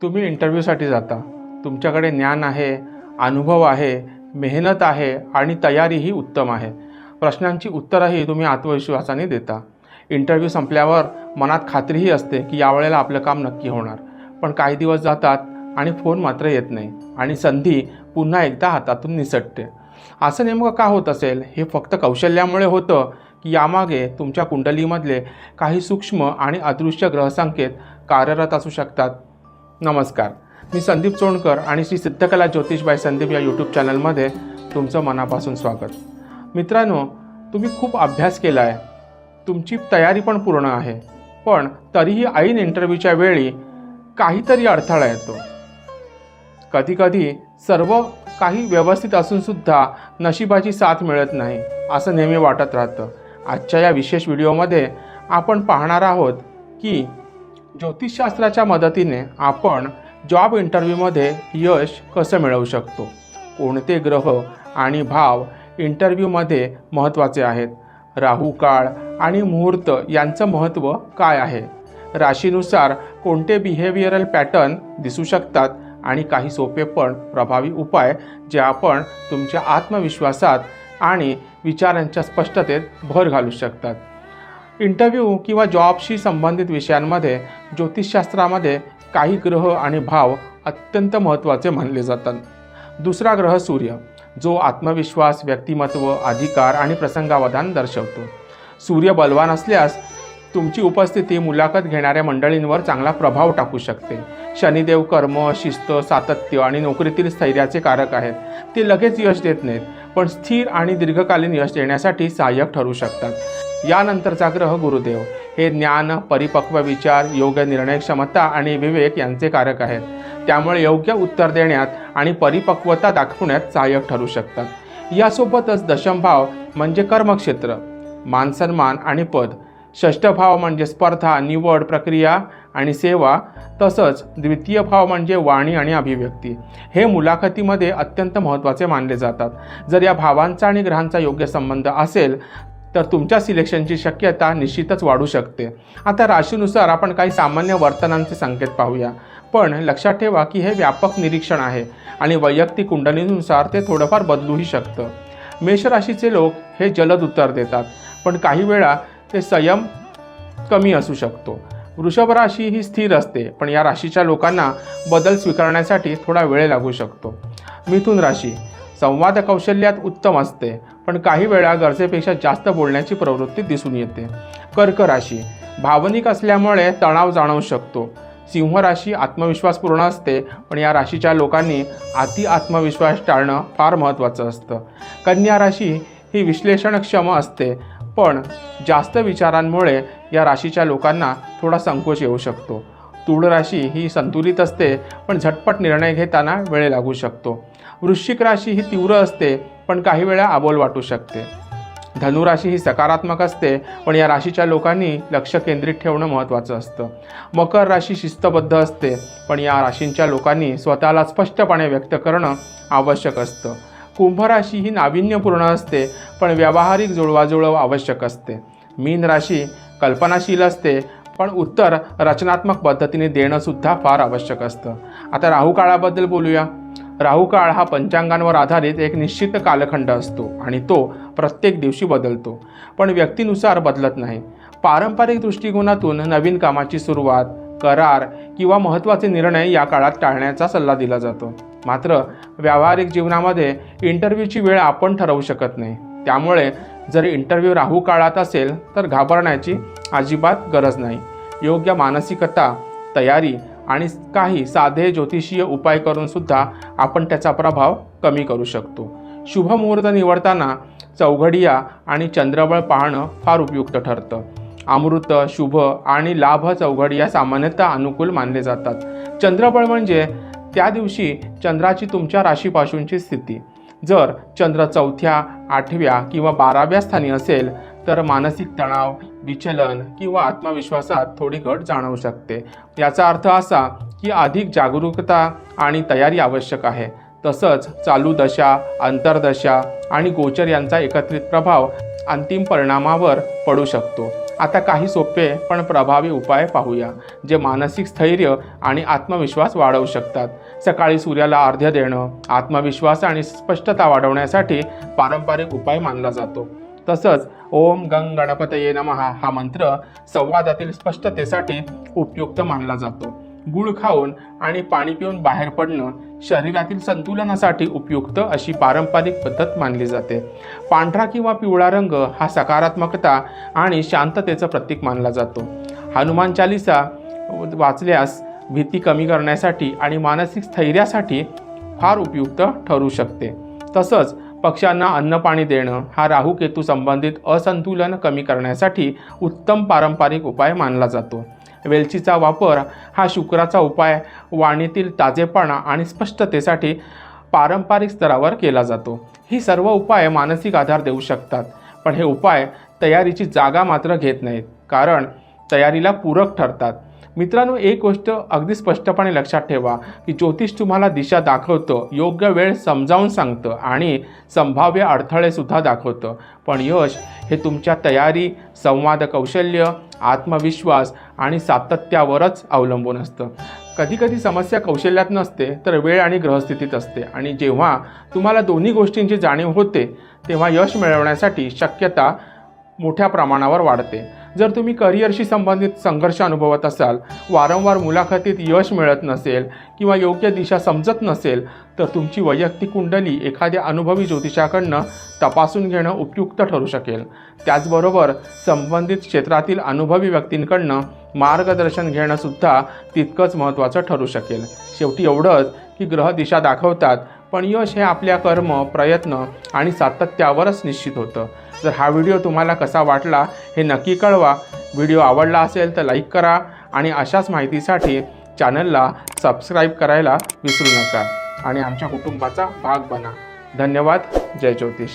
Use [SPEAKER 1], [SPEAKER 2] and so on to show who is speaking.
[SPEAKER 1] तुम्ही इंटरव्ह्यूसाठी जाता, तुमच्याकडे ज्ञान आहे, अनुभव आहे, मेहनत आहे आणि तयारीही उत्तम आहे. प्रश्नांची उत्तरंही तुम्ही आत्मविश्वासाने देता. इंटरव्ह्यू संपल्यावर मनात खात्रीही असते की यावेळेला आपलं काम नक्की होणार. पण काही दिवस जातात आणि फोन मात्र येत नाही आणि संधी पुन्हा एकदा हातातून निसटते. असं नेमकं का होत असेल? हे फक्त कौशल्यामुळे होतं की यामागे तुमच्या कुंडलीमधले काही सूक्ष्म आणि अदृश्य ग्रहसंकेत कार्यरत असू शकतात? नमस्कार, मी संदीप चोणकर आणि श्री सिद्धकला ज्योतिष बाय संदीप या यूट्यूब चॅनलमध्ये तुमचं मनापासून स्वागत. मित्रांनो, तुम्ही खूप अभ्यास केला आहे, तुमची तयारी पण पूर्ण आहे, पण तरीही ऐन इंटरव्ह्यूच्या वेळी काहीतरी अडथळा येतो. कधीकधी सर्व काही व्यवस्थित असूनसुद्धा नशिबाची साथ मिळत नाही असं नेहमी वाटत राहतं. आजच्या या विशेष व्हिडिओमध्ये आपण पाहणार आहोत की ज्योतिषशास्त्राच्या मदतीने आपण जॉब इंटरव्ह्यूमध्ये यश कसं मिळवू शकतो. कोणते ग्रह आणि भाव इंटरव्ह्यूमध्ये महत्त्वाचे आहेत. राहू काळ आणि मुहूर्त यांचं महत्त्व काय आहे. राशीनुसार कोणते बिहेवियरल पॅटर्न दिसू शकतात आणि काही सोपे पण प्रभावी उपाय जे आपण तुमच्या आत्मविश्वासात आणि विचारांच्या स्पष्टतेत भर घालू शकतात. इंटरव्ह्यू किंवा जॉबशी संबंधित विषयांमध्ये ज्योतिषशास्त्रामध्ये काही ग्रह आणि भाव अत्यंत महत्त्वाचे मानले जातात. दुसरा ग्रह सूर्य, जो आत्मविश्वास, व्यक्तिमत्व, अधिकार आणि प्रसंगावधान दर्शवतो. सूर्य बलवान असल्यास तुमची उपस्थिती मुलाखत घेणाऱ्या मंडळींवर चांगला प्रभाव टाकू शकते. शनिदेव कर्म, शिस्त, सातत्य आणि नोकरीतील स्थैर्याचे कारक आहेत. ते लगेच यश देत नाहीत, पण स्थिर आणि दीर्घकालीन यश देण्यासाठी सहाय्यक ठरू शकतात. यानंतरचा ग्रह गुरुदेव, हे ज्ञान, परिपक्व विचार, योग्य निर्णय क्षमता आणि विवेक यांचे कारक आहेत. त्यामुळे योग्य उत्तर देण्यात आणि परिपक्वता दाखवण्यात सहाय्यक ठरू शकतात. यासोबतच दशमभाव म्हणजे कर्मक्षेत्र, मानसन्मान आणि पद. षष्ठ भाव म्हणजे स्पर्धा, निवड, प्रक्रिया आणि सेवा. तसंच द्वितीय भाव म्हणजे वाणी आणि अभिव्यक्ती. हे मुलाखतीमध्ये अत्यंत महत्त्वाचे मानले जातात. जर या भावांचा आणि ग्रहांचा योग्य संबंध असेल तर तुमच्या सिलेक्शनची शक्यता निश्चितच वाढू शकते. आता राशीनुसार आपण काही सामान्य वर्तनांचे संकेत पाहूया, पण लक्षात ठेवा की हे व्यापक निरीक्षण आहे आणि वैयक्तिक कुंडलीनुसार ते थोडंफार बदलूही शकतं. मेष राशीचे लोक हे जलद उत्तर देतात, पण काही वेळा ते संयम कमी असू शकतो. वृषभ राशी ही स्थिर असते, पण या राशीच्या लोकांना बदल स्वीकारण्यासाठी थोडा वेळ लागू शकतो. मिथुन राशी संवाद कौशल्यात उत्तम असते, पण काही वेळा गरजेपेक्षा जास्त बोलण्याची प्रवृत्ती दिसून येते. कर्क राशी भावनिक असल्यामुळे तणाव जाणवू शकतो. सिंह राशी आत्मविश्वासपूर्ण असते, पण या राशीच्या लोकांनी अति आत्मविश्वास टाळणं फार महत्त्वाचं असतं. कन्या राशी ही विश्लेषणक्षम असते, पण जास्त विचारांमुळे या राशीच्या लोकांना थोडा संकोच येऊ शकतो. तुळ राशी ही संतुलित असते, पण झटपट निर्णय घेताना वेळ लागू शकतो. वृश्चिक राशी ही तीव्र असते, पण काही वेळा अबोल वाटू शकते. धनुराशी ही सकारात्मक असते, पण या राशीच्या लोकांनी लक्ष केंद्रित ठेवणं महत्त्वाचं असतं. मकर राशी शिस्तबद्ध असते, पण या राशींच्या लोकांनी स्वतःला स्पष्टपणे व्यक्त करणं आवश्यक असतं. कुंभ राशी ही नाविन्यपूर्ण असते, पण व्यावहारिक जुळवाजुळव आवश्यक असते. मीन राशी कल्पनाशील असते, पण उत्तर रचनात्मक पद्धतीने देणंसुद्धा फार आवश्यक असतं. आता राहू काळाबद्दल बोलूया. राहू काळ हा पंचांगांवर आधारित एक निश्चित कालखंड असतो आणि तो प्रत्येक दिवशी बदलतो, पण व्यक्तीनुसार बदलत नाही. पारंपरिक दृष्टिकोनातून नवीन कामाची सुरुवात, करार किंवा महत्त्वाचे निर्णय या काळात टाळण्याचा सल्ला दिला जातो. मात्र व्यावहारिक जीवनामध्ये इंटरव्ह्यूची वेळ आपण ठरवू शकत नाही. त्यामुळे जर इंटरव्ह्यू राहू काळात असेल तर घाबरण्याची अजिबात गरज नाही. योग्य मानसिकता, तयारी आणि काही साधे ज्योतिषीय उपाय करूनसुद्धा आपण त्याचा प्रभाव कमी करू शकतो. शुभ मुहूर्त निवडताना चौघडिया आणि चंद्रबळ पाहणं फार उपयुक्त ठरतं. अमृत, शुभ आणि लाभ चौघडिया सामान्यतः अनुकूल मानले जातात. चंद्रबळ म्हणजे त्या दिवशी चंद्राची तुमच्या राशीपासूनची स्थिती. जर चंद्र 4थ्या, 8व्या किंवा 12व्या स्थानी असेल तर मानसिक तणाव, विचलन किंवा आत्मविश्वासात थोडी घट जाणवू शकते. याचा अर्थ असा की अधिक जागरूकता आणि तयारी आवश्यक आहे. तसंच चालू दशा, अंतर्दशा आणि गोचर यांचा एकत्रित प्रभाव अंतिम परिणामावर पडू शकतो. आता काही सोपे पण प्रभावी उपाय पाहूया, जे मानसिक स्थैर्य आणि आत्मविश्वास वाढवू शकतात. सकाळी सूर्याला अर्घ्य देणं आत्मविश्वास आणि स्पष्टता वाढवण्यासाठी पारंपरिक उपाय मानला जातो. तसंच ओम गंग गणपतये नमः हा मंत्र संवादातील स्पष्टतेसाठी उपयुक्त मानला जातो. गुळ खाऊन आणि पाणी पिऊन बाहेर पडणं शरीरातील संतुलनासाठी उपयुक्त अशी पारंपरिक पद्धत मानली जाते. पांढरा किंवा पिवळा रंग हा सकारात्मकता आणि शांततेचं प्रतीक मानला जातो. हनुमान चालीसा वाचल्यास भीती कमी करण्यासाठी आणि मानसिक स्थैर्यासाठी फार उपयुक्त ठरू शकते. तसंच पक्ष्यांना अन्न पाणी देणं हा राहू केतू संबंधित असंतुलन कमी करण्यासाठी उत्तम पारंपरिक उपाय मानला जातो. वेलचीचा वापर हा शुक्राचा उपाय वाणीतील ताजेपणा आणि स्पष्टतेसाठी पारंपरिक स्तरावर केला जातो. ही सर्व उपाय मानसिक आधार देऊ शकतात, पण हे उपाय तयारीची जागा मात्र घेत नाहीत, कारण तयारीला पूरक ठरतात. मित्रांनो, एक गोष्ट अगदी स्पष्टपणे लक्षात ठेवा की ज्योतिष तुम्हाला दिशा दाखवतं, योग्य वेळ समजावून सांगतं आणि संभाव्य अडथळेसुद्धा दाखवतं. पण यश हे तुमच्या तयारी, संवाद कौशल्य, आत्मविश्वास आणि सातत्यावरच अवलंबून असतं. कधीकधी समस्या कौशल्यात नसते, तर वेळ आणि ग्रहस्थितीत असते. आणि जेव्हा तुम्हाला दोन्ही गोष्टींची जाणीव होते, तेव्हा यश मिळवण्यासाठी शक्यता मोठ्या प्रमाणावर वाढते. जर तुम्ही करिअरशी संबंधित संघर्ष अनुभवत असाल, वारंवार मुलाखतीत यश मिळत नसेल किंवा योग्य दिशा समजत नसेल, तर तुमची वैयक्तिक कुंडली एखाद्या अनुभवी ज्योतिषाकडनं तपासून घेणं उपयुक्त ठरू शकेल. त्याचबरोबर संबंधित क्षेत्रातील अनुभवी व्यक्तींकडनं मार्गदर्शन घेणंसुद्धा तितकंच महत्त्वाचं ठरू शकेल. शेवटी एवढंच की ग्रह दिशा दाखवतात, पण यश हे आपल्या कर्म, प्रयत्न आणि सातत्यावरच निश्चित होतं. जर हा व्हिडिओ तुम्हाला कसा वाटला हे नक्की कळवा. व्हिडिओ आवडला असेल तर लाईक करा आणि अशाच माहितीसाठी चॅनलला सबस्क्राईब करायला विसरू नका आणि आमच्या कुटुंबाचा भाग बना. धन्यवाद. जय ज्योतिष.